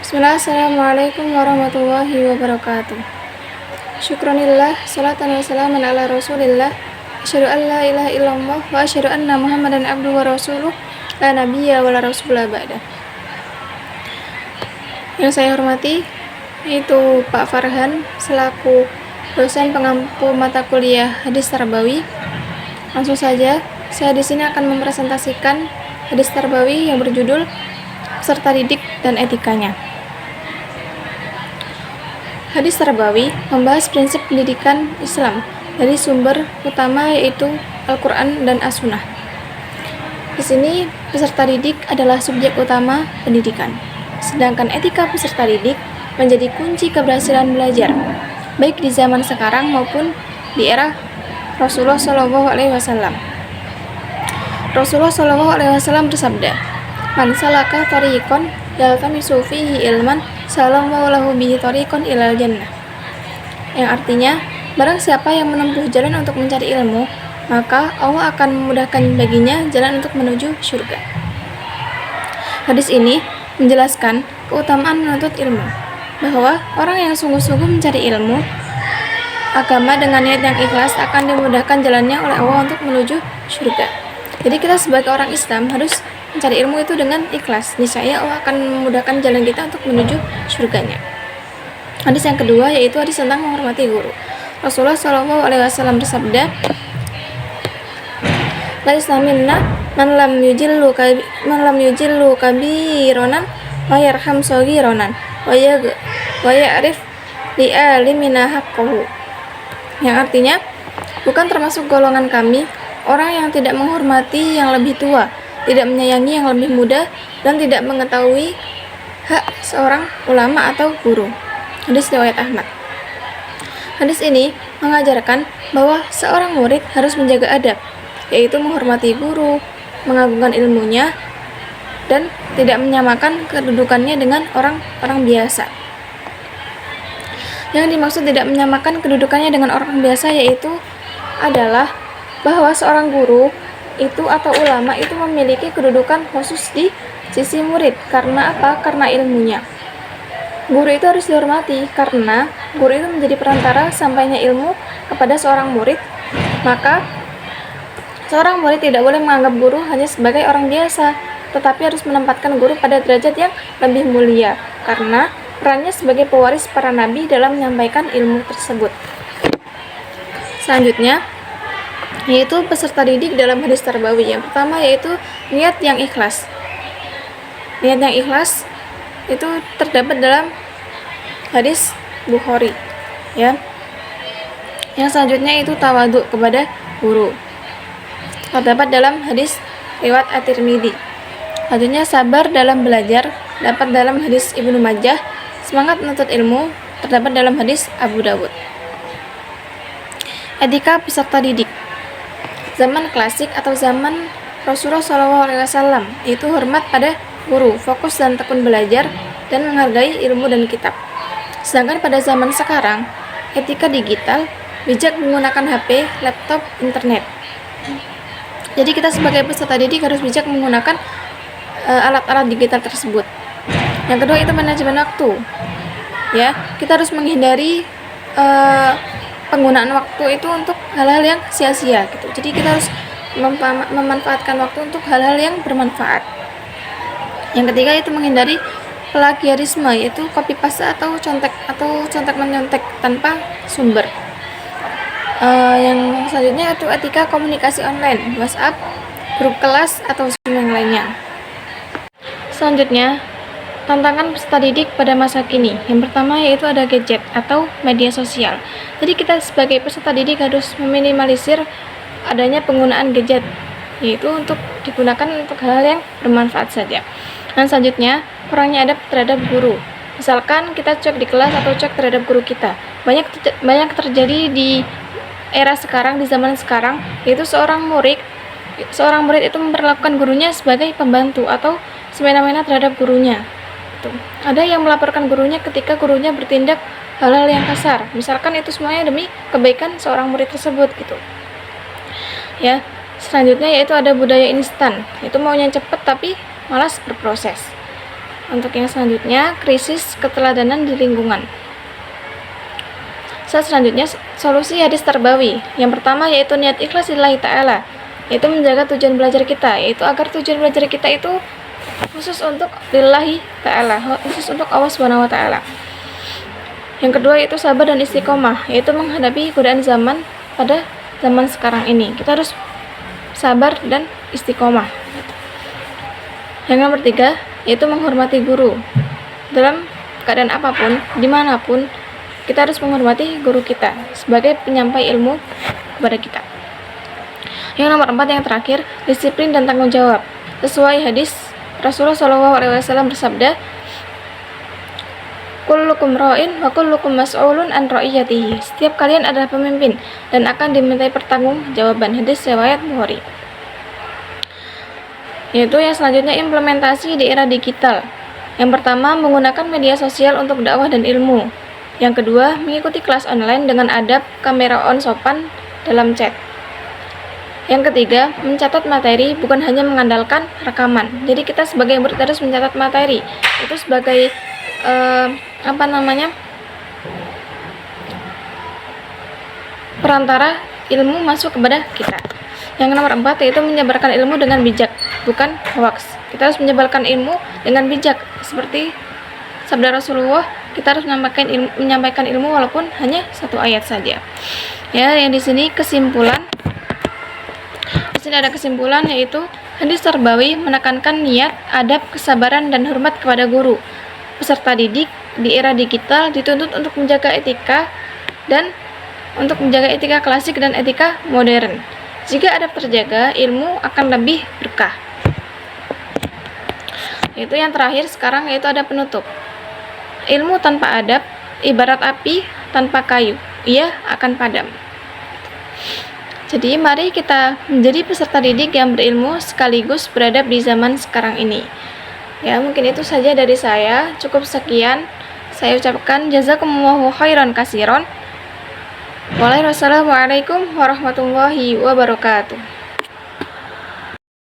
Bismillah, Assalamualaikum warahmatullahi wabarakatuh. Syukronillah, salatan wa salaman ala rasulillah. Asyhadu an la ilaha illallah wa asyhadu anna muhammadan abduhu wa rasuluh. La nabiyya wa la rasulah ba'da. Yang saya hormati yaitu Pak Farhan selaku dosen pengampu mata kuliah hadis tarbawi. Langsung saja, saya di sini akan mempresentasikan hadis tarbawi yang berjudul peserta didik dan etikanya. Hadis tarbawi membahas prinsip pendidikan Islam dari sumber utama yaitu Al-Quran dan As-Sunnah. Di sini peserta didik adalah subjek utama pendidikan, sedangkan etika peserta didik menjadi kunci keberhasilan belajar, baik di zaman sekarang maupun di era Rasulullah SAW. Rasulullah SAW bersabda, "Man salaka thariqan yaltamisu fihi ilman, salallahu lahu bihi thariqan ilal jannah." Yang artinya, barang siapa yang menempuh jalan untuk mencari ilmu, maka Allah akan memudahkan baginya jalan untuk menuju surga. Hadis ini menjelaskan keutamaan menuntut ilmu, bahwa orang yang sungguh-sungguh mencari ilmu agama dengan niat yang ikhlas akan dimudahkan jalannya oleh Allah untuk menuju surga. Jadi kita sebagai orang Islam harus mencari ilmu itu dengan ikhlas. Niscaya Allah akan memudahkan jalan kita untuk menuju surganya. Hadis yang kedua yaitu hadis tentang menghormati guru. Rasulullah SAW bersabda, "Laisa minna man lam yujillu kabironan wa yarham sagironan wa ya'rif li'alimina haqqahu." Yang artinya, bukan termasuk golongan kami orang yang tidak menghormati yang lebih tua, tidak menyayangi yang lebih muda, dan tidak mengetahui hak seorang ulama atau guru. Hadis riwayat Ahmad. Hadis ini mengajarkan bahwa seorang murid harus menjaga adab, yaitu menghormati guru, mengagungkan ilmunya, dan tidak menyamakan kedudukannya dengan orang-orang biasa. Yang dimaksud tidak menyamakan kedudukannya dengan orang biasa yaitu adalah bahwa seorang guru itu atau ulama itu memiliki kedudukan khusus di sisi murid. Karena apa? Karena ilmunya. Guru itu harus dihormati karena guru itu menjadi perantara sampainya ilmu kepada seorang murid. Maka seorang murid tidak boleh menganggap guru hanya sebagai orang biasa, tetapi harus menempatkan guru pada derajat yang lebih mulia karena perannya sebagai pewaris para nabi dalam menyampaikan ilmu tersebut. Selanjutnya yaitu peserta didik dalam hadis tarbawi. Yang pertama yaitu niat yang ikhlas. Niat yang ikhlas itu terdapat dalam hadis Bukhari, ya. Yang selanjutnya itu tawadhu kepada guru. Terdapat dalam hadis riwayat At-Tirmidzi. Selanjutnya sabar dalam belajar dapat dalam hadis Ibnu Majah. Semangat menuntut ilmu terdapat dalam hadis Abu Dawud. Etika peserta didik. Zaman klasik atau zaman Rasulullah SAW itu hormat pada guru, fokus dan tekun belajar, dan menghargai ilmu dan kitab. Sedangkan pada zaman sekarang, etika digital, bijak menggunakan HP, laptop, internet. Jadi kita sebagai peserta didik harus bijak menggunakan alat-alat digital tersebut. Yang kedua itu manajemen waktu. Ya, kita harus menghindari penggunaan waktu itu untuk hal-hal yang sia-sia gitu. Jadi kita harus memanfaatkan waktu untuk hal-hal yang bermanfaat. Yang ketiga itu menghindari plagiarisme, yaitu copy paste atau contek menyontek tanpa sumber. Yang selanjutnya itu etika komunikasi online, WhatsApp, grup kelas atau Zoom yang lainnya. Selanjutnya, tantangan peserta didik pada masa kini. Yang pertama yaitu ada gadget atau media sosial. Jadi kita sebagai peserta didik harus meminimalisir adanya penggunaan gadget, yaitu untuk digunakan untuk hal yang bermanfaat saja. Dan selanjutnya, kurangnya adab terhadap guru. Misalkan kita cek di kelas atau cek terhadap guru kita. Banyak terjadi di era sekarang, di zaman sekarang, yaitu seorang murid itu memperlakukan gurunya sebagai pembantu atau semena-mena terhadap gurunya. Ada yang melaporkan gurunya ketika gurunya bertindak hal-hal yang kasar. Misalkan itu semuanya demi kebaikan seorang murid tersebut gitu. Ya, selanjutnya yaitu ada budaya instan, itu maunya cepat tapi malas berproses. Untuk yang selanjutnya, krisis keteladanan di lingkungan. Selanjutnya, solusi hadis tarbawi. Yang pertama yaitu niat ikhlas lillahi ta'ala, yaitu menjaga tujuan belajar kita, yaitu agar tujuan belajar kita itu khusus untuk lillahi ta'ala, khusus untuk Allah Subhanahu wa ta'ala. Yang kedua yaitu sabar dan istiqomah, yaitu menghadapi godaan zaman pada zaman sekarang ini. Kita harus sabar dan istiqomah. Yang nomor tiga yaitu menghormati guru. Dalam keadaan apapun, dimanapun, kita harus menghormati guru kita sebagai penyampai ilmu kepada kita. Yang nomor 4 yang terakhir, disiplin dan tanggung jawab. Sesuai hadis Rasulullah SAW bersabda, kullukum ra'in wa kullukum mas'ulun an ra'iyatihi. Setiap kalian adalah pemimpin dan akan dimintai pertanggungjawaban. Hadis riwayat Bukhari. Yaitu yang selanjutnya implementasi di era digital. Yang pertama, menggunakan media sosial untuk dakwah dan ilmu. Yang kedua, mengikuti kelas online dengan adab kamera on sopan dalam chat. Yang ketiga, mencatat materi bukan hanya mengandalkan rekaman. Jadi kita sebagai murid harus mencatat materi. Itu sebagai perantara ilmu masuk kepada kita. Yang nomor 4 yaitu menyebarkan ilmu dengan bijak, bukan hoax. Kita harus menyebarkan ilmu dengan bijak, seperti sabda Rasulullah, kita harus menyampaikan ilmu walaupun hanya satu ayat saja. Ya, yang di sini kesimpulan. Di sini ada kesimpulan yaitu hadis tarbawi menekankan niat, adab, kesabaran dan hormat kepada guru. Peserta didik di era digital dituntut untuk menjaga etika klasik dan etika modern. Jika adab terjaga, ilmu akan lebih berkah. Itu yang terakhir sekarang yaitu ada penutup. Ilmu tanpa adab ibarat api tanpa kayu, ia akan padam. Jadi mari kita menjadi peserta didik yang berilmu sekaligus beradab di zaman sekarang ini. Ya, mungkin itu saja dari saya. Cukup sekian. Saya ucapkan jazakumullahu khairan katsiran. Wassalamualaikum warahmatullahi wabarakatuh.